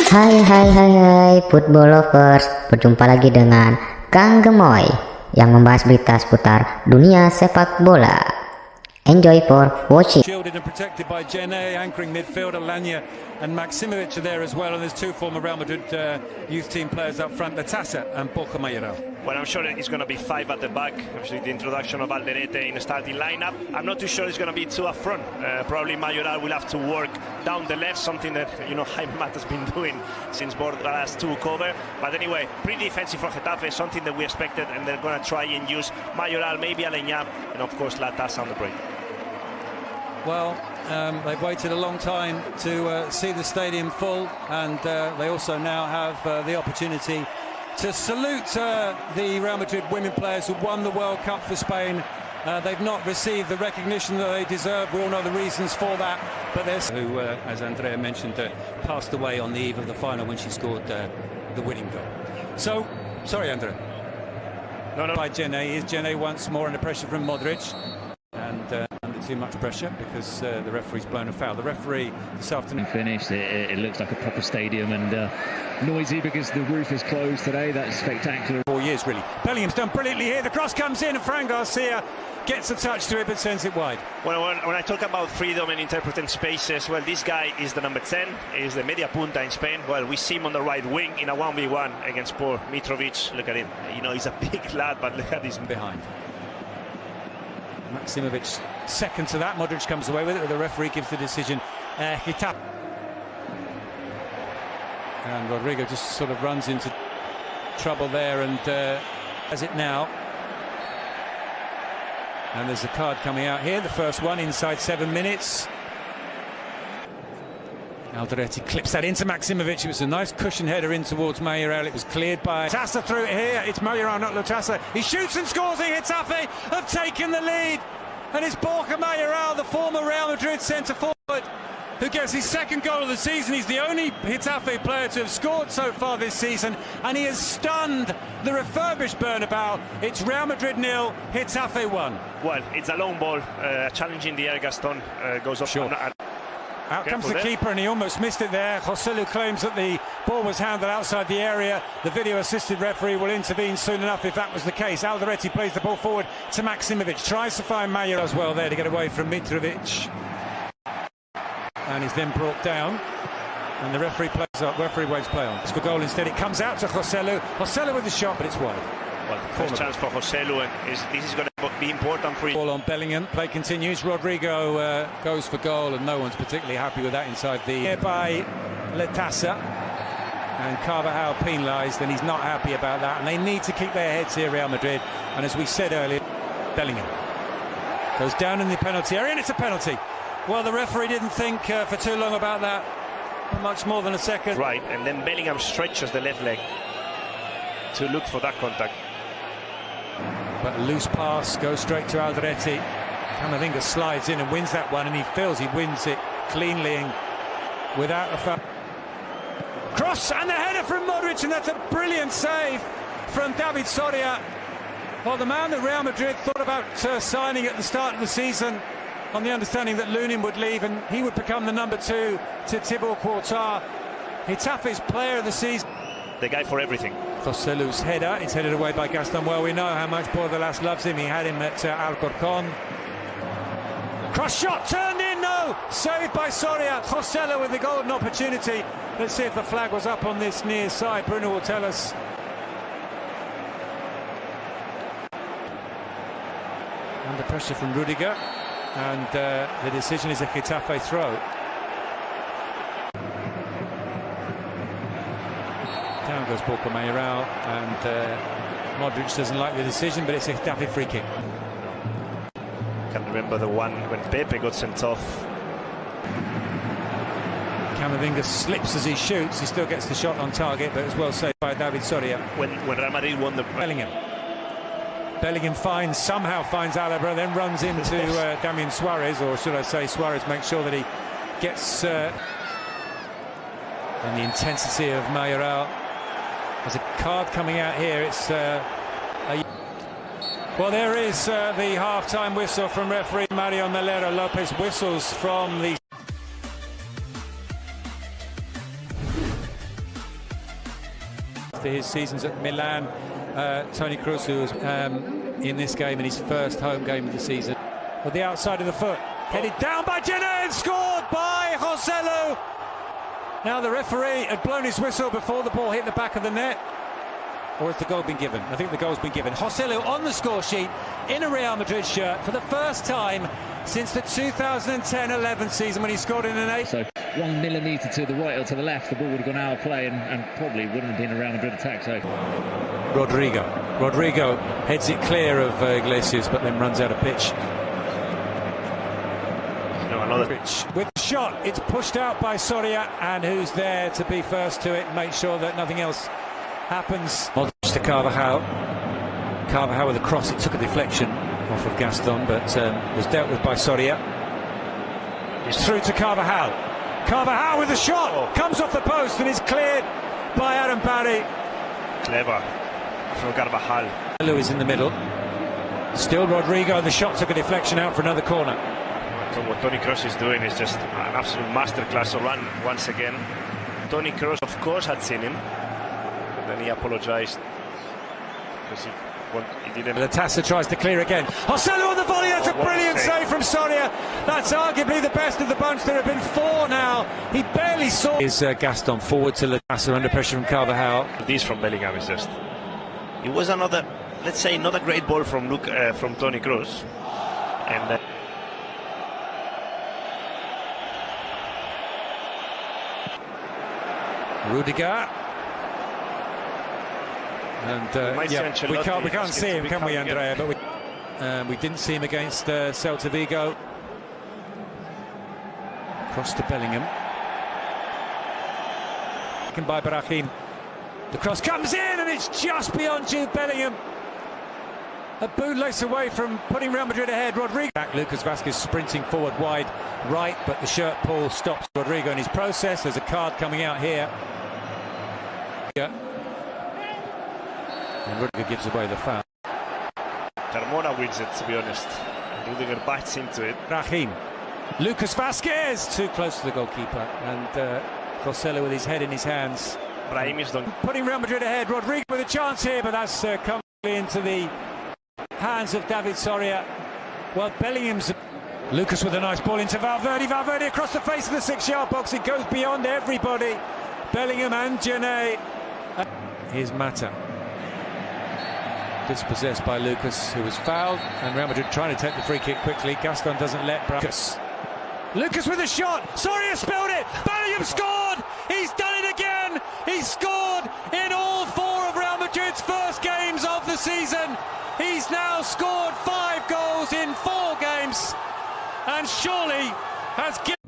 Hai football lovers, berjumpa lagi dengan Kang Gemoy yang membahas berita seputar dunia sepak bola. Enjoy for watching. Shielded and protected by Getafe, anchoring midfielder Lanya and Maximovic are there as well, and there's two former Real Madrid youth team players up front, Latasa and Borja Mayoral. Well, I'm sure it's going to be five at the back. Obviously, the introduction of Alderete in the starting lineup. I'm not too sure it's going to be two up front. Probably Mayoral will have to work down the left, something that, Jaime Mat has been doing since Borja's took over. But anyway, pretty defensive for Getafe, something that we expected, and they're going to try and use Mayoral, maybe Aleñá, and of course Latasa on the break. Well, they've waited a long time to see the stadium full, and they also now have the opportunity to salute the Real Madrid women players who won the World Cup for Spain. They've not received the recognition that they deserve. We all know the reasons for that, but there's who, as Andrea mentioned, passed away on the eve of the final when she scored the winning goal. So, sorry, Andrea. No. By Getafe, is Getafe once more under pressure from Modric, and under too much pressure because the referee's blown a foul. The referee this afternoon finished. It looks like a proper stadium, and noisy because the roof is closed today. That's spectacular. 4 years really. Bellingham's done brilliantly here. The cross comes in and Fran Garcia gets a touch to it but sends it wide. Well, when I talk about freedom and interpreting spaces, well, this guy is the number 10, is the media punta in Spain. Well, we see him on the right wing in a 1v1 against poor Mitrovic. Look at him. He's a big lad, but look at his behind. Maximovic second to that. Modric comes away with it, but the referee gives the decision. Getafe. And Rodrigo just sort of runs into trouble there and has it now. And there's a card coming out here, the first one inside 7 minutes. Alderete clips that into Maximovic. It was a nice cushion header in towards Mayoral. It was cleared by Latasa through it here. It's Mayoral, not Latasa. He shoots and scores. Getafe have taken the lead. And it's Borja Mayoral, the former Real Madrid centre-forward, who gets his second goal of the season. He's the only Getafe player to have scored so far this season, and he has stunned the refurbished Bernabeu. It's Real Madrid 0, Getafe 1. Well, it's a long ball, challenging the air. Gaston goes off. Sure. Out comes the keeper, and he almost missed it there. Joselu claims that the ball was handled outside the area. The video-assisted referee will intervene soon enough if that was the case. Alderete plays the ball forward to Maximovic. Tries to find Mayoral as well there to get away from Mitrovic. And he's then brought down. And the referee plays up. Referee waves play on. It's for goal instead. It comes out to Joselu. Joselu with the shot, but it's wide. Well, first chance for Joselu, and this is going to be important for him. Ball on Bellingham. Play continues. Rodrigo goes for goal, and no one's particularly happy with that inside the here by Latasa. And Carvajal penalised, and he's not happy about that. And they need to keep their heads here, Real Madrid. And as we said earlier, Bellingham goes down in the penalty area, and it's a penalty. Well, the referee didn't think for too long about that. Much more than a second. Right, and then Bellingham stretches the left leg to look for that contact. But a loose pass goes straight to Alderete. Camavinga slides in and wins that one, and he feels he wins it cleanly and without a foul. Cross and the header from Modric, and that's a brilliant save from David Soria. Well, the man that Real Madrid thought about signing at the start of the season on the understanding that Lunin would leave and he would become the number 2 to Thibaut Courtois. Getafe's player of the season. The guy for everything. Joselu's header, it's headed away by Gaston. Well, we know how much Bordalas loves him. He had him at Alcorcon. Cross shot, turned in, no! Saved by Soria. Joselu with the golden opportunity. Let's see if the flag was up on this near side. Bruno will tell us. Under pressure from Rudiger. And the decision is a Getafe throw. Down goes Borja Mayoral, and Modric doesn't like the decision, but it's a Getafe free kick. Can remember the one when Pepe got sent off. Camavinga slips as he shoots. He still gets the shot on target, but it's well saved by David Soria. When Real Madrid won the... Bellingham somehow finds Alaba, then runs into Damian Suarez, or should I say Suarez makes sure that he gets... and the intensity of Mayoral. There's a card coming out here. It's well, there is the half-time whistle from referee Mario Melero. Lopez whistles from the for his seasons at Milan. Toni Kroos, who was in this game in his first home game of the season. With the outside of the foot, headed down by Jenner and scored by Joselu. Now the referee had blown his whistle before the ball hit the back of the net. Or has the goal been given? I think the goal's been given. Joselu on the score sheet in a Real Madrid shirt for the first time since the 2010-11 season when he scored in an 8. So 1 millimetre to the right or to the left, the ball would have gone out of play and probably wouldn't have been a Real Madrid attack. So Rodrigo heads it clear of Iglesias, but then runs out of pitch. No, another pitch with the shot. It's pushed out by Soria, and who's there to be first to it and make sure that nothing else happens. Modric to Carvajal. Carvajal with a cross. It took a deflection off of Gaston, but was dealt with by Soria. It's through to Carvajal. Carvajal with a shot. Comes off the post and is cleared by Adam Barry. clever from Carvajal. Lewis in the middle. Still Rodrigo. The shot took a deflection out for another corner. So what Toni Kroos is doing is just an absolute masterclass of run once again. Toni Kroos, of course, had seen him. Then he apologized because he didn't. Latassa tries to clear again. Joselu on the volley. That's a brilliant save from Soria. That's arguably the best of the bunch. There have been four now. He barely saw. Is Gaston forward to Latassa under pressure from Carvajal. This from Bellingham is just. It was another, let's say, not a great ball from Toni Kroos, and. Rudiger. And yeah, we can't see him, can we, Andrea? But we didn't see him against Celta Vigo. Cross to Bellingham. Taken by Brahim. The cross comes in, and it's just beyond Jude Bellingham. A bootlace away from putting Real Madrid ahead. Rodrigo. Back, Lucas Vazquez sprinting forward wide right, but the shirt pull stops Rodrigo in his process. There's a card coming out here. And Rudiger gives away the foul. Carmona wins it, to be honest. Rudiger bites into it. Brahim. Lucas Vazquez too close to the goalkeeper, and Joselu with his head in his hands. Brahim is done. Putting Real Madrid ahead. Rodrigo with a chance here, but that's come into the hands of David Soria. Well, Bellingham's. Lucas with a nice ball into Valverde. Valverde across the face of the 6-yard box. It goes beyond everybody. Bellingham and Jene. Here's Mata. Dispossessed by Lucas, who was fouled, and Real Madrid trying to take the free kick quickly. Gaston doesn't let Lucas with a shot. Soria spilled it. Bellingham scored. He's done it again. He's scored in all four of Real Madrid's first games of the season. He's now scored 5 goals in 4 games, and surely has given